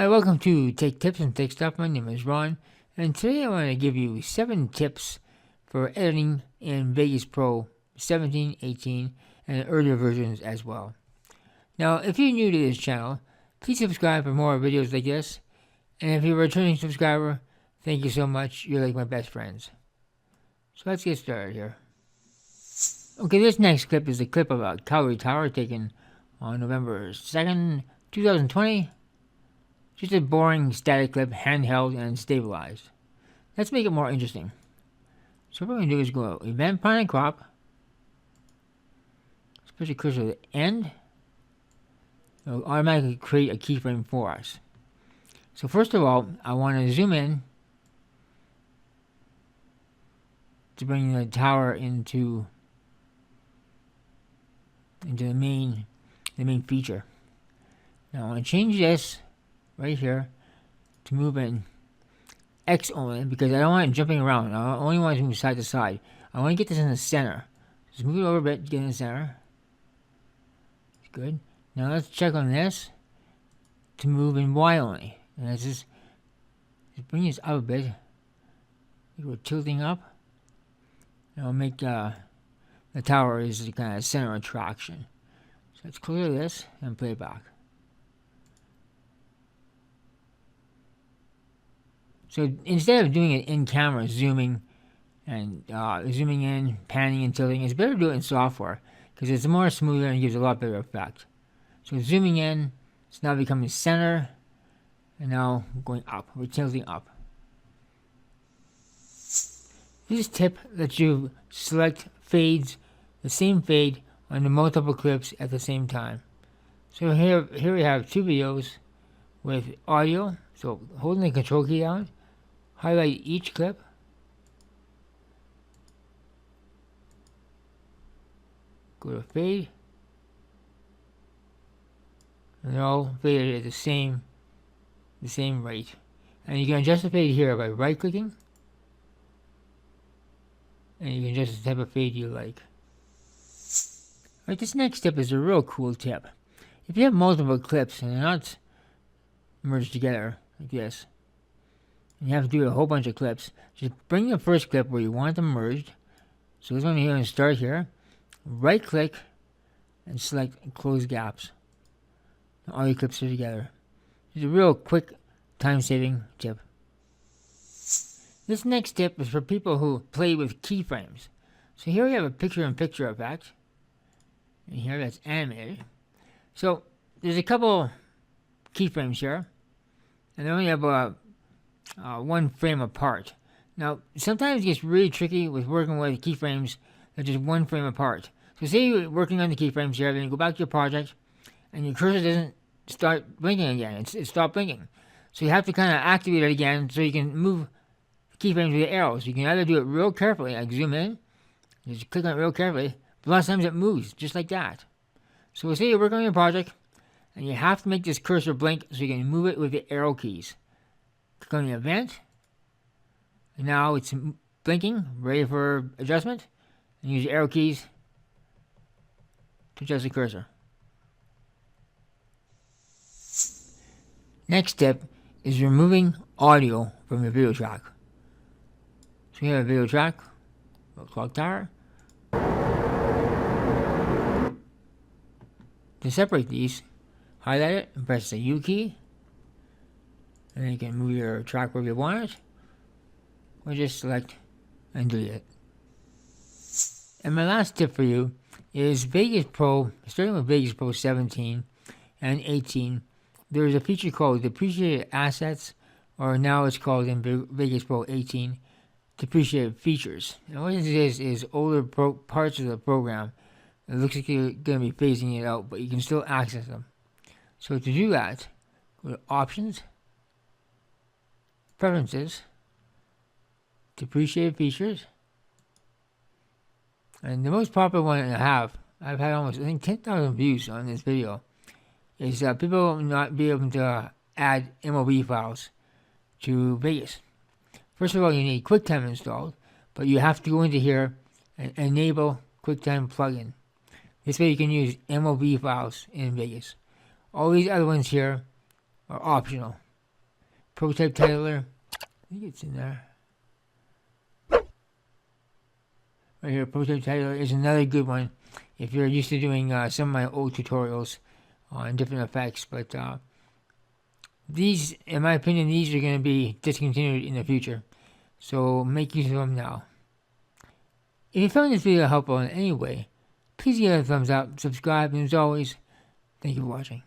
Hi, welcome to Tech Tips and Tech Stuff. My name is Ron, and today I want to give you 7 tips for editing in Vegas Pro 17, 18, and earlier versions as well. Now, if you're new to this channel, please subscribe for more videos like this, and if you're a returning subscriber, thank you so much. You're like my best friends. So let's get started here. Okay, this next clip is a clip of a Calgary Tower taken on November 2nd, 2020. Just a boring static clip, handheld and stabilized. Let's make it more interesting. So what we're going to do is go Event Point and Crop. Let's push the cursor to the end. It'll automatically create a keyframe for us. So first of all, I want to zoom in to bring the tower into the main feature. Now I want to change this right here to move in X only, because I don't want it jumping around. I only want it to move side to side. I want to get this in the center. Just move it over a bit to get in the center. Good. Now let's check on this to move in Y only. And let's just bring this up a bit. We're tilting up. And I'll make the tower is the kind of center attraction. So let's clear this and play it back. So instead of doing it in camera, zooming and zooming in, panning and tilting, it's better to do it in software because it's more smoother and gives a lot better effect. So zooming in, it's now becoming center, and now going up. We're tilting up. This tip lets you select fades, the same fade, on the multiple clips at the same time. So here we have 2 videos with audio. So holding the control key down, highlight each clip, go to fade, and they're all faded at the same rate. And you can adjust the fade here by right clicking, and you can adjust the type of fade you like. Alright, this next tip is a real cool tip. If you have multiple clips and they're not merged together like this, and you have to do a whole bunch of clips, just bring the first clip where you want them merged. So this one here, and start here, right click and select close gaps. And all your clips are together. It's a real quick time saving tip. This next tip is for people who play with keyframes. So here we have a picture-in-picture effect, and here that's animated. So there's a couple keyframes here, and they only have 1 frame apart. Now, sometimes it gets really tricky with working with keyframes that are just 1 frame apart. So say you're working on the keyframes here, then you go back to your project, and your cursor doesn't start blinking again. It stopped blinking. So you have to kind of activate it again so you can move keyframes with the arrows. You can either do it real carefully, like zoom in, just click on it real carefully, but a lot of times it moves, just like that. So say you're working on your project, and you have to make this cursor blink so you can move it with the arrow keys. Click on the event, and now it's blinking, ready for adjustment, and use the arrow keys to adjust the cursor. Next step is removing audio from your video track. So we have a video track, clock tower. To separate these, highlight it and press the U key. And then you can move your track wherever you want it, or just select and delete it. And my last tip for you is Vegas Pro, starting with Vegas Pro 17 and 18, there's a feature called Depreciative Assets, or now it's called in Vegas Pro 18, Depreciative Features. And what it is older parts of the program. It looks like you're going to be phasing it out, but you can still access them. So to do that, go to Options, Preferences, Depreciative Features, and the most popular one I've had almost, I think, 10,000 views on this video, is people not be able to add MOV files to Vegas. First of all, you need QuickTime installed, but you have to go into here and enable QuickTime plugin. This way you can use MOV files in Vegas. All these other ones here are optional. Prototype Titler. I think it's in there. Right here, Prototype Titler is another good one if you're used to doing some of my old tutorials on different effects. But these, in my opinion, these are going to be discontinued in the future. So make use of them now. If you found this video helpful in any way, please give it a thumbs up, subscribe, and as always, thank you for watching.